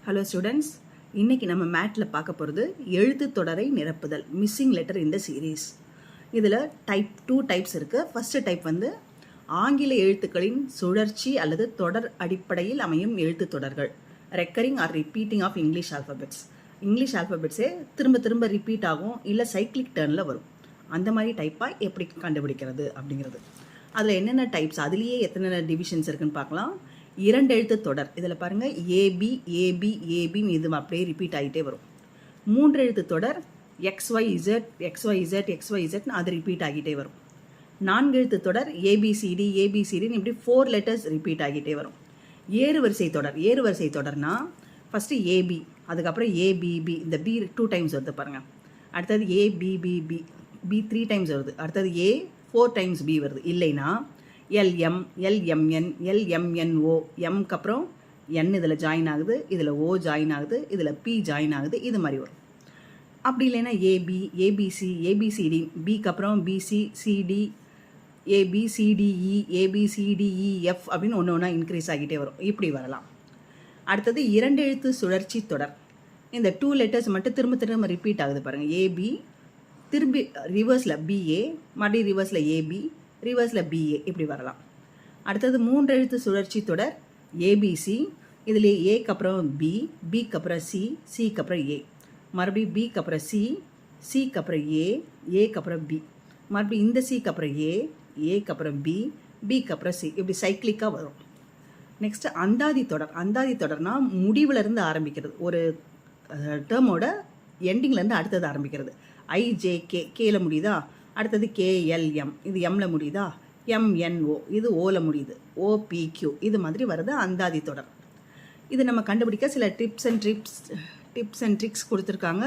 Hello students, இன்றைக்கி நம்ம மேட்டில் பார்க்க போகிறது எழுத்து தொடரை நிரப்புதல், மிஸ்ஸிங் லெட்டர் இந்த சீரீஸ். இதில் டூ டைப்ஸ் இருக்குது. ஃபஸ்ட்டு டைப் வந்து ஆங்கில எழுத்துக்களின் சுழற்சி அல்லது தொடர் அடிப்படையில் அமையும் எழுத்து தொடர்கள், recurring or repeating of English alphabets. English ஆல்ஃபபெட்ஸே திரும்ப திரும்ப ரிப்பீட் ஆகும், இல்லை சைக்கிளிக் டர்னில் வரும். அந்த மாதிரி டைப்பாக எப்படி கண்டுபிடிக்கிறது அப்படிங்கிறது. அதில் என்னென்ன டைப்ஸ், அதுலேயே எத்தனை டிவிஷன்ஸ் இருக்குதுன்னு பார்க்கலாம். இரண்டு எழுத்து தொடர், இதில் பாருங்கள் ஏபி ஏபி ஏபின்னு இது அப்படியே ரிப்பீட் ஆகிட்டே வரும். மூன்று எழுத்து தொடர் XYZ XYZ XYZன்னு அது ரிப்பீட் ஆகிட்டே வரும். நான்கு எழுத்து தொடர் ஏபிசிடி ஏபிசிடின்னு இப்படி 4 லெட்டர்ஸ் ரிப்பீட் ஆகிட்டே வரும். ஏறு வரிசை தொடர்னா ஃபஸ்ட்டு ஏபி, அதுக்கப்புறம் ஏபிபி, இந்த பி 2 டைம்ஸ் வருது பாருங்கள். அடுத்தது ஏபிபிபி, பி 3 டைம்ஸ் வருது. அடுத்தது ஏ 4 டைம்ஸ் பி வருது. இல்லைன்னா LM LMN LMNO, எம்க்கு அப்புறம் N இதில் ஜாயின் ஆகுது, இதில் O ஜாயின் ஆகுது, இதில் P ஜாயின் ஆகுது, இது மாதிரி வரும். அப்படி இல்லைன்னா ஏபி ஏபிசி ஏபிசிடி, பிக்கு அப்புறம் பிசி சிடி ABCDE ABCDEF அப்படின்னு ஒன்று ஒன்றா இன்க்ரீஸ் ஆகிட்டே வரும். இப்படி வரலாம். அடுத்தது இரண்டு எழுத்து சுழற்சி தொடர். இந்த 2 லெட்டர்ஸ் மட்டும் திரும்ப திரும்ப ரிப்பீட் ஆகுது பாருங்கள். ஏபி திரும்பி ரிவர்ஸில் BA, மறுபடியும் ரிவர்ஸில் ஏபி, ரிவர்ஸில் BA, இப்படி வரலாம். அடுத்தது மூன்று எழுத்து சுழற்சி தொடர் ABC, இதில் ஏக்கு அப்புறம் B, பிக்கு அப்புறம் C, சிக்கு அப்புறம் A, மறுபடியும் பிக்கு அப்புறம் C, சிக்கு அப்புறம் A, ஏக்கு அப்புறம் B, மறுபடியும் இந்த சிக்கு அப்புறம் A, ஏக்கு அப்புறம் B, பிக்கு அப்புறம் C, இப்படி சைக்கிளிக்காக வரும். நெக்ஸ்ட்டு அந்தாதி தொடர்னா முடிவுலேருந்து ஆரம்பிக்கிறது, ஒரு டேர்மோட எண்டிங்லேருந்து அடுத்தது ஆரம்பிக்கிறது. IJK, கேல முடியுதா, அடுத்தது KLM, இது எம்ல முடியுதா, MNO, இது ஓல முடியுது, OPQ, இது மாதிரி வருது அந்தாதி தொடர். இது நம்ம கண்டுபிடிக்க சில டிப்ஸ் அண்ட் ட்ரிக்ஸ் கொடுத்துருக்காங்க.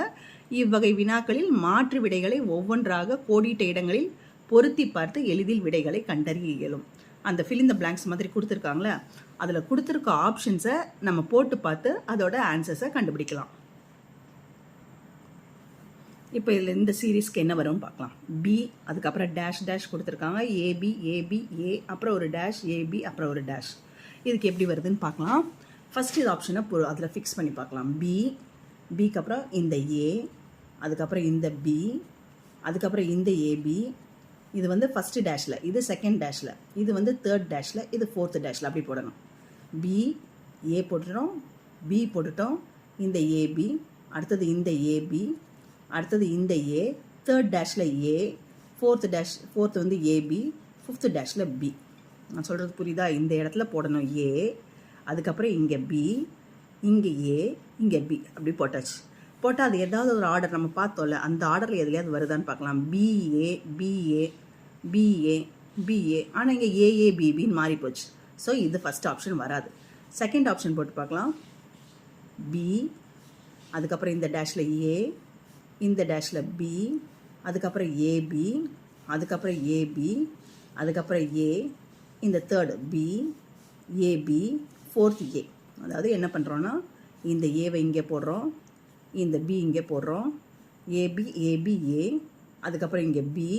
இவ்வகை வினாக்களில் மாற்று விடைகளை ஒவ்வொன்றாக கோடிட்ட இடங்களில் பொருத்தி பார்த்து எளிதில் விடைகளை கண்டறிய இயலும். அந்த ஃபில் இன் த பிளாங்க்ஸ் மாதிரி கொடுத்துருக்காங்களே, அதில் கொடுத்துருக்க ஆப்ஷன்ஸை நம்ம போட்டு பார்த்து அதோட ஆன்சர்ஸை கண்டுபிடிக்கலாம். இப்போ இதில் இந்த சீரீஸ்க்கு என்ன வரும்னு பார்க்கலாம். பி, அதுக்கப்புறம் டேஷ் கொடுத்துருக்காங்க, ஏபி ஏபி ஏ, அப்புறம் ஒரு டேஷ் ஏபி, அப்புறம் ஒரு டேஷ். இதுக்கு எப்படி வருதுன்னு பார்க்கலாம். ஃபஸ்ட் இது ஆப்ஷனை அதில் ஃபிக்ஸ் பண்ணி பார்க்கலாம். பிக்கு அப்புறம் இந்த ஏ, அதுக்கப்புறம் இந்த பி, அதுக்கப்புறம் இந்த ஏபி. இது வந்து ஃபஸ்ட்டு டேஷில், இது செகண்ட் டேஷில், இது வந்து தேர்ட் டேஷில், இது ஃபோர்த்து டேஷில், அப்படி போடணும். பி ஏ போட்டுட்டோம், பி போட்டுட்டோம், இந்த ஏபி, அடுத்தது இந்த ஏபி, அடுத்தது இந்த ஏ, தேர்ட் டேஷில் ஏ, ஃபோர்த்து வந்து ஏபி, ஃபிஃப்த்து டேஷில் பி. நான் சொல்கிறது புரியுதா? இந்த இடத்துல போடணும் ஏ, அதுக்கப்புறம் இங்கே பி, இங்கே ஏ, இங்கே பி, அப்படி போட்டாச்சு. போட்டால் அது ஏதாவது ஒரு ஆர்டர் நம்ம பார்த்தோம்ல, அந்த ஆர்டரில் எதுலையாவது வருதான்னு பார்க்கலாம். பிஏ பிஏ பிஏ பிஏ, ஆனால் இங்கே ஏஏபிபின்னு மாறி போச்சு. ஸோ இது ஃபஸ்ட் ஆப்ஷன் வராது. செகண்ட் ஆப்ஷன் போட்டு பார்க்கலாம். பி, அதுக்கப்புறம் இந்த டேஷில் ஏ, இந்த டேஷில் பி, அதுக்கப்புறம் ஏபி, அதுக்கப்புறம் ஏபி, அதுக்கப்புறம் ஏ, இந்த தேர்டு பி ஏபி, ஃபோர்த் ஏ. அதாவது என்ன பண்ணுறோன்னா, இந்த ஏவை இங்கே போடுறோம், இந்த பி இங்கே போடுறோம், ஏபி ஏபி ஏ, அதுக்கப்புறம் இங்கே பி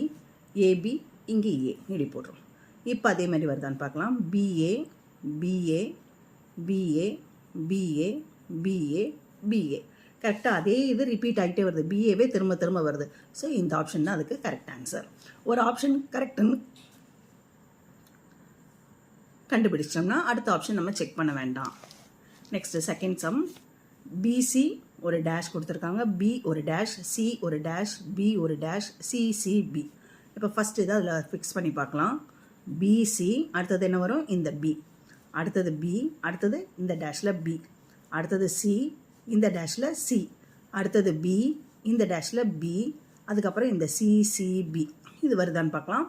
ஏபி, இங்கே ஏ, இப்படி போடுறோம். இப்போ அதே மாதிரி வருதான்னு பார்க்கலாம். B A B A B A B A B A B A, கரெக்டாக அதே இது ரிப்பீட் ஆகிட்டே வருது. பிஏவே திரும்ப திரும்ப வருது. ஸோ இந்த ஆப்ஷன் தான் அதுக்கு கரெக்ட் ஆன்சர். ஒரு ஆப்ஷன் கரெக்டுன்னு கண்டுபிடிச்சோம்னா அடுத்த ஆப்ஷன் நம்ம செக் பண்ண வேண்டாம். Next second sum. பிசி ஒரு டேஷ் கொடுத்துருக்காங்க, பி ஒரு டேஷ், சி ஒரு டேஷ், பி ஒரு டேஷ், சிசிபி. இப்போ ஃபஸ்ட்டு இதை அதில் ஃபிக்ஸ் பண்ணி பார்க்கலாம். பிசி, அடுத்தது என்ன வரும், இந்த பி, அடுத்தது பி, அடுத்தது இந்த டேஷில் பி, அடுத்தது சி, இந்த டேஷில் சி, அடுத்தது பி, இந்த டேஷில் பி, அதுக்கப்புறம் இந்த சிசிபி. இது வருதான்னு பார்க்கலாம்.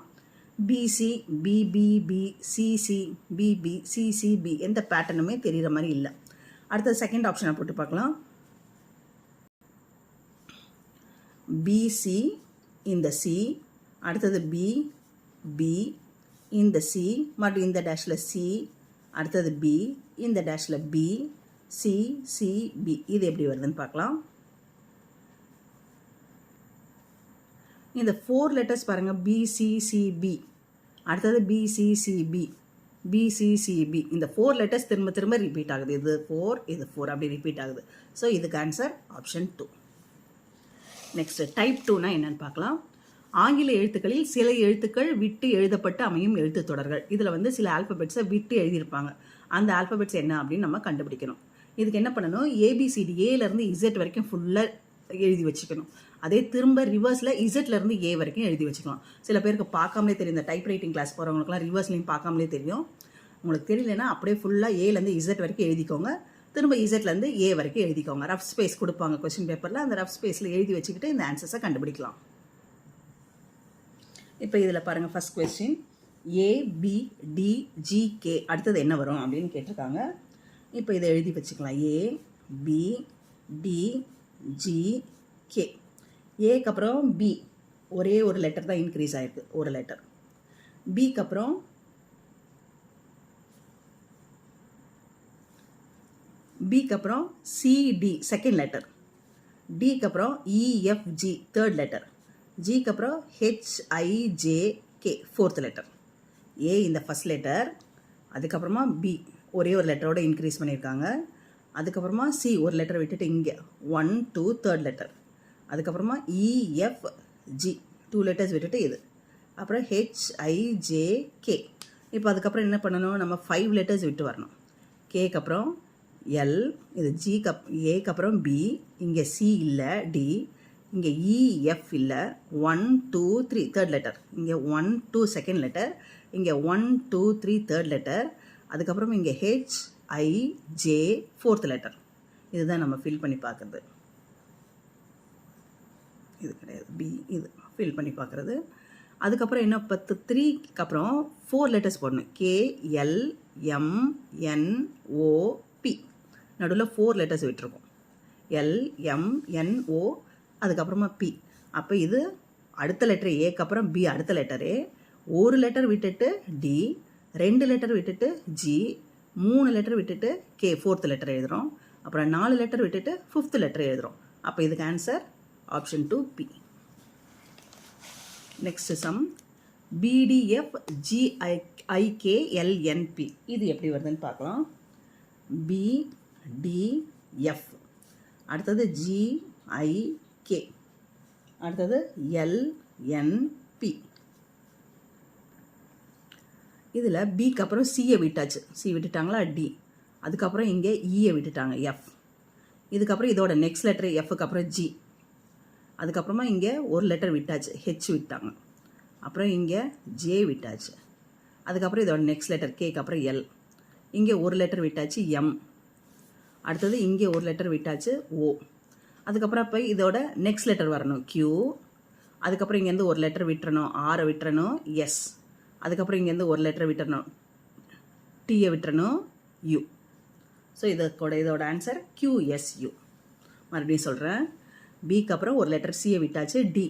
B C B B B C C B B C C B, எந்த பேட்டர்னுமே தெரிகிற மாதிரி இல்லை. அடுத்தது செகண்ட் ஆப்ஷனை போட்டு பார்க்கலாம். பிசி, இந்த சி, அடுத்தது பி பி, இந்த சி, மறுபடியும் இந்த டேஷில் சி, அடுத்தது பி, இந்த டேஷில் பி, சி சி பி. இது எப்படி வருதுன்னு பார்க்கலாம். இந்த 4 லெட்டர்ஸ் பாருங்கள், பிசிசிபி, அடுத்தது பிசிசிபி, பிசிசிபி. இந்த 4 லெட்டர்ஸ் திரும்ப திரும்ப ரிப்பீட் ஆகுது. இது 4, இது 4 அப்படி ரிப்பீட் ஆகுது. ஸோ இதுக்கு ஆன்சர் ஆப்ஷன் 2. நெக்ஸ்ட் டைப் 2னா என்னன்னு பார்க்கலாம். ஆங்கில எழுத்துக்களில் சில எழுத்துக்கள் விட்டு எழுதப்பட்டு அமையும் எழுத்து தொடர்கள். இதில் வந்து சில ஆல்பபெட்ஸை விட்டு எழுதியிருப்பாங்க. அந்த ஆல்பபெட்ஸ் என்ன அப்படின்னு நம்ம கண்டுபிடிக்கணும். இதுக்கு என்ன பண்ணணும், ஏபிசிடி ஏலேருந்து இசட் வரைக்கும் ஃபுல்லாக எழுதி வச்சுக்கணும். அதே திரும்ப ரிவர்ஸில் இசட்லேருந்து ஏ வரைக்கும் எழுதி வச்சுக்கலாம். சில பேருக்கு பார்க்காமலே தெரியும். இந்த டைப் ரைட்டிங் கிளாஸ் போகிறவங்களுக்குலாம் ரிவர்ஸ்லையும் பார்க்காமலே தெரியும். உங்களுக்கு தெரியலன்னா அப்படியே ஃபுல்லாக ஏலேருந்து இசட் வரைக்கும் எழுதிக்கோங்க. திரும்ப இசட்லேருந்து ஏ வரைக்கும் எழுதிக்கோங்க. ரஃப் ஸ்பேஸ் கொடுப்பாங்க கொஸ்டின் பேப்பரில். அந்த ரஃப் ஸ்பேஸில் எழுதி வச்சுக்கிட்டு இந்த ஆன்சர்ஸை கண்டுபிடிக்கலாம். இப்போ இதில் பாருங்கள், ஃபர்ஸ்ட் கொஸ்டின் ABDGK அடுத்தது என்ன வரும் அப்படின்னு கேட்டிருக்காங்க. இப்போ இதை எழுதி வச்சுக்கலாம். ABDGK. ஏக்கு அப்புறம் பி, ஒரே ஒரு லெட்டர் தான் இன்க்ரீஸ் ஆகிருக்கு, ஒரு லெட்டர். பிக்கு அப்புறம் சிடி செகண்ட் லெட்டர். டிக்கு அப்புறம் EFG தேர்ட் லெட்டர். ஜிக்கு அப்புறம் HIJK ஃபோர்த் லெட்டர். ஏ இந்த ஃபர்ஸ்ட் லெட்டர், அதுக்கப்புறமா பி ஒரே ஒரு லெட்டரோட இன்க்ரீஸ் பண்ணியிருக்காங்க. அதுக்கப்புறமா சி ஒரு லெட்டர் விட்டுட்டு இங்கே 1 2 தேர்ட் லெட்டர். அதுக்கப்புறமா EFG 2 லெட்டர்ஸ் விட்டுட்டு இது. அப்புறம் HIJK. இப்போ அதுக்கப்புறம் என்ன பண்ணணும், நம்ம 5 லெட்டர்ஸ் விட்டு வரணும். கேக்கு அப்புறம் எல், இது ஜிக்கு ஏக்கு அப்புறம் பி, இங்கே சி இல்லை டி, இங்கே EF இல்லை 1 2 3 தேர்ட் லெட்டர். இங்கே 1 2 செகண்ட் லெட்டர், இங்கே 1 2 3 தேர்ட் லெட்டர். அதுக்கப்புறம் இங்கே HIJ ஃபோர்த் லெட்டர். இதுதான் நம்ம ஃபில் பண்ணி பார்க்குறது. இது கிடையாது, பி இது ஃபில் பண்ணி பார்க்குறது. அதுக்கப்புறம் என்ன, 3க்கு அப்புறம் 4 லெட்டர்ஸ் போடணும். KLMNOP. நடுவில் 4 லெட்டர்ஸ் விட்டுருக்கோம். LMNO அதுக்கப்புறமா பி. அப்போ இது அடுத்த லெட்டர் ஏக்கு அப்புறம் பி அடுத்த லெட்டரு. ஒரு லெட்டர் விட்டுட்டு டி, 2 லெட்டர் விட்டுட்டு ஜி, 3 லெட்டர் விட்டுட்டு கே ஃபோர்த் லெட்டர் எழுதுகிறோம். அப்புறம் 4 லெட்டர் விட்டுட்டு ஃபிஃப்த் லெட்டர் எழுதுகிறோம். அப்போ இதுக்கு answer option 2 B. Next sum BDFGIKLNP. இது எப்படி வருதுன்னு பார்க்கலாம். BDF, அடுத்தது GIK, அடுத்தது LNP. இதில் பிக்கு அப்புறம் சியை விட்டாச்சு, சி விட்டுட்டாங்களா டி. அதுக்கப்புறம் இங்கே இயை விட்டுட்டாங்க எஃப். இதுக்கப்புறம் இதோட நெக்ஸ்ட் லெட்டர் எஃப்க்கு அப்புறம் ஜி. அதுக்கப்புறமா இங்கே ஒரு லெட்டர் விட்டாச்சு, ஹெச் விட்டாங்க. அப்புறம் இங்கே ஜே விட்டாச்சு. அதுக்கப்புறம் இதோட நெக்ஸ்ட் லெட்டர் கேக்கு அப்புறம் எல். இங்கே ஒரு லெட்டர் விட்டாச்சு எம். அடுத்தது இங்கே ஒரு லெட்டர் விட்டாச்சு ஓ. அதுக்கப்புறம் இப்போ இதோட நெக்ஸ்ட் லெட்டர் வரணும் கியூ. அதுக்கப்புறம் இங்கேருந்து ஒரு லெட்டர் விட்டுறணும், ஆரை விட்டுறணும் எஸ். அதுக்கப்புறம் இங்கேருந்து ஒரு லெட்டர் விட்டுறணும், டீயை விட்டுறணும் யூ. ஸோ இதோட ஆன்சர் QSU. மறுபடியும் சொல்கிறேன். பிக்கு அப்புறம் ஒரு லெட்டர் சியை விட்டாச்சு டி.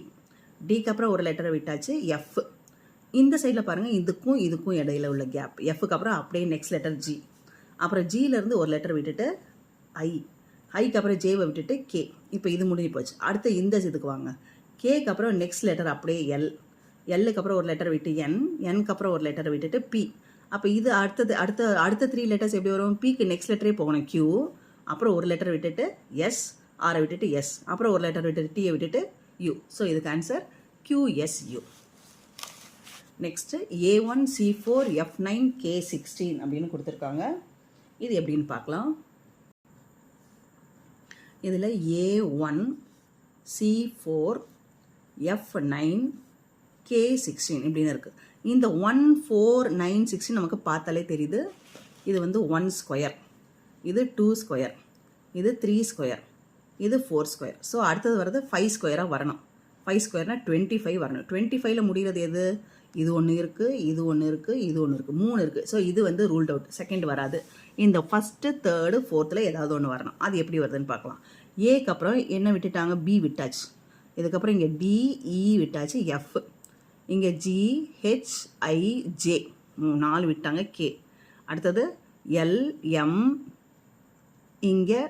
டிக்கு அப்புறம் ஒரு லெட்டரை விட்டாச்சு எஃப். இந்த சைடில் பாருங்கள், இதுக்கும் இதுக்கும் இடையில உள்ள கேப். எஃப்க்கு அப்புறம் அப்படியே நெக்ஸ்ட் லெட்டர் ஜி. அப்புறம் ஜியிலேருந்து ஒரு லெட்டர் விட்டுட்டு ஐ. ஐக்கு அப்புறம் ஜேவை விட்டுட்டு கே. இப்போ இது முடிஞ்சு போச்சு. அடுத்து இந்த இதுக்கு வாங்க. கேக்கு அப்புறம் நெக்ஸ்ட் லெட்டர் அப்படியே எல். எல்லுக்கு அப்புறம் ஒரு லெட்டர் விட்டு என். என்க்கு அப்புறம் ஒரு லெட்டர் விட்டுட்டு பி. அப்போ இது அடுத்த 3 லெட்டர்ஸ் எப்படி வரும், பிக்கு நெக்ஸ்ட் லெட்டரே போகணும் கியூ. அப்புறம் ஒரு லெட்டர் விட்டுட்டு எஸ், ஆரை விட்டுட்டு எஸ். அப்புறம் ஒரு லெட்டர் விட்டுட்டு டீயை விட்டுட்டு யூ. ஸோ இதுக்கு ஆன்சர் QSU. நெக்ஸ்ட்டு A1C4F9K16 அப்படின்னு கொடுத்துருக்காங்க. இது எப்படின்னு பார்க்கலாம். இதில் A1C4F9K16 இப்படின்னு இருக்குது. இந்த 1 4 9 16 நமக்கு பார்த்தாலே தெரியுது. இது வந்து 1 ஸ்கொயர், இது 2 ஸ்கொயர், இது 3 ஸ்கொயர், இது 4 ஸ்கொயர். ஸோ அடுத்தது வர்றது 5 ஸ்கொயராக வரணும். 5 ஸ்கொயர்னால் 25 வரணும். 25ல் முடிகிறது எது, இது ஒன்று இருக்குது, இது ஒன்று இருக்குது, இது ஒன்று இருக்குது, 3 இருக்குது. ஸோ இது வந்து ரூல்ட் அவுட், செகண்ட் வராது. இந்த ஃபஸ்ட்டு தேர்டு ஃபோர்த்தில் ஏதாவது ஒன்று வரணும். அது எப்படி வருதுன்னு பார்க்கலாம். ஏக்கு அப்புறம் என்ன விட்டுட்டாங்க, பி விட்டாச்சு. இதுக்கப்புறம் இங்கே டிஇ விட்டாச்சு எஃப். இங்கே GHIJ 4 விட்டாங்க கே. அடுத்தது LM. இங்கே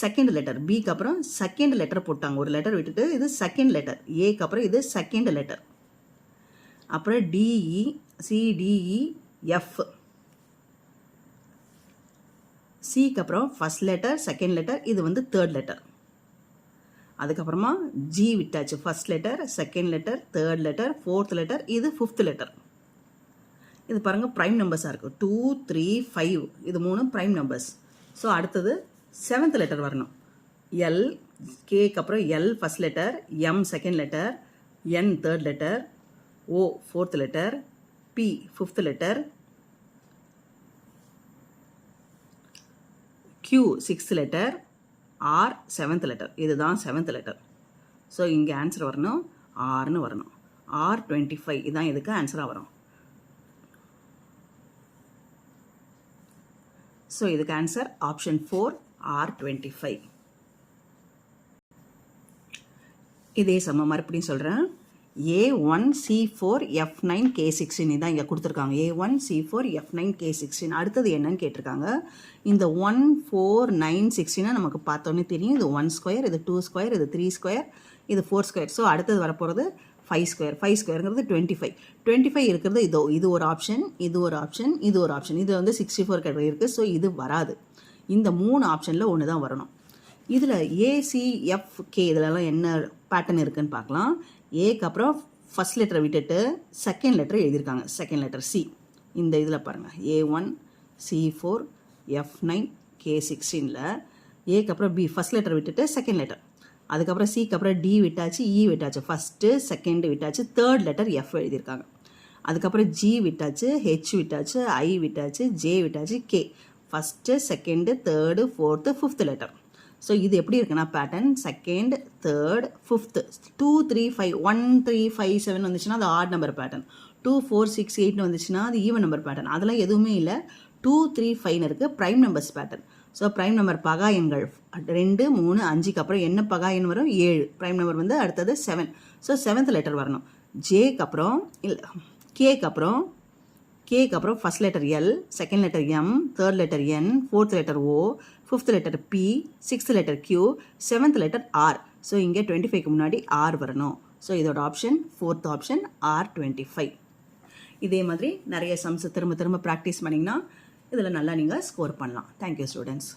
செகண்ட் லெட்டர் பிக்கு அப்புறம் செகண்ட் லெட்டர் போட்டாங்க, ஒரு லெட்டர் விட்டுட்டு இது செகண்ட் லெட்டர். ஏக்கு அப்புறம் இது செகண்ட் லெட்டர். அப்புறம் DE CDE F சிக்கு அப்புறம் ஃபஸ்ட் லெட்டர் செகண்ட் லெட்டர் இது வந்து தேர்ட் லெட்டர். அதுக்கப்புறமா ஜி விட்டாச்சு, first letter second letter third letter fourth letter இது ஃபிஃப்த் லெட்டர். இது பாருங்கள் ப்ரைம் நம்பர்ஸாக இருக்குது 2 3 5 இது 3 ப்ரைம் நம்பர்ஸ். ஸோ அடுத்தது செவன்த் லெட்டர் வரணும். எல் கேக்கு அப்புறம் L first letter, M second letter, N third letter, O fourth letter, P fifth letter, Q sixth letter, R seventh letter. இதுதான் செவன்த் லெட்டர். ஸோ இங்கே answer வரணும் ஆர்னு வரணும். R25 இதுதான் இதுக்கு ஆன்சராக வரும். ஸோ இதுக்கு ஆன்சர் ஆப்ஷன் 4 R25. இதே சம மறுபடியும் சொல்கிறேன். A1C4F9K16 இதான் இங்கே கொடுத்துருக்காங்க. A1C4F9K16 அடுத்தது என்னன்னு கேட்டிருக்காங்க. இந்த 1 4 9 16 நமக்கு பார்த்தோன்னே தெரியும். இது 1 ஸ்கொயர், இது 2 ஸ்கொயர், இது 3 ஸ்கொயர், இது 4 ஸ்கொயர். ஸோ அடுத்தது வரப்போகிறது 5 ஸ்கொயர். 5 ஸ்கொயருங்கிறது 25. 25 இருக்கிறது இது ஒரு ஆப்ஷன், இது ஒரு ஆப்ஷன், இது ஒரு ஆப்ஷன். இது வந்து 64 கேட்டகரி இருக்குது. ஸோ இது வராது. இந்த 3 ஆப்ஷனில் ஒன்று தான் வரணும். இதில் ACFK இதிலலாம் என்ன பேட்டர்ன் இருக்குதுன்னு பார்க்கலாம். ஏக்கு அப்புறம் ஃபஸ்ட் லெட்டரை விட்டுட்டு செகண்ட் லெட்டர் எழுதியிருக்காங்க. Second letter C. இந்த இதில் பாருங்கள் A1C4F9K16ல் ஏக்கு அப்புறம் பி ஃபஸ்ட் லெட்டர் விட்டுட்டு செகண்ட் லெட்டர். அதுக்கப்புறம் சிக்கு அப்புறம் டி விட்டாச்சு, இ விட்டாச்சு, ஃபஸ்ட்டு செகண்டு விட்டாச்சு, தேர்ட் லெட்டர் எஃப் எழுதியிருக்காங்க. அதுக்கப்புறம் ஜி விட்டாச்சு, ஹெச் விட்டாச்சு, ஐ விட்டாச்சு, ஜே விட்டாச்சு, K first second third fourth fifth letter. So இது எப்படி இருக்குன்னா பேட்டர்ன் செகண்ட் தேர்ட் ஃபிஃப்த்து 2 3 5 1 3 5 7 வந்துச்சுன்னா அது ஆட் நம்பர் பேட்டர்ன். 2 4 6 8 வந்துச்சுன்னா அது ஈவன் நம்பர் பேட்டர்ன். அதெல்லாம் எதுவுமே இல்லை. 2 3 5 இருக்குது prime numbers pattern. So prime number பகா எண்கள் 2 3 5க்கு அப்புறம் என்ன பகா எண் வரும் 7. ப்ரைம் நம்பர் வந்து அடுத்தது 7. ஸோ செவன்த் லெட்டர் வரணும். ஜேக்கு அப்புறம் இல்லை கேக்கு அப்புறம் first letter L, second letter M, third letter N, fourth letter O, fifth letter P, sixth letter Q, seventh letter R. So இங்கே 25க்கு முன்னாடி ஆர் வரணும். ஸோ இதோட ஆப்ஷன் ஃபோர்த் ஆப்ஷன் R25. இதே மாதிரி நிறைய சம்ஸ் திரும்ப ப்ராக்டிஸ் பண்ணிங்கன்னா இதில் நல்லா நீங்கள் ஸ்கோர் பண்ணலாம். Thank you students.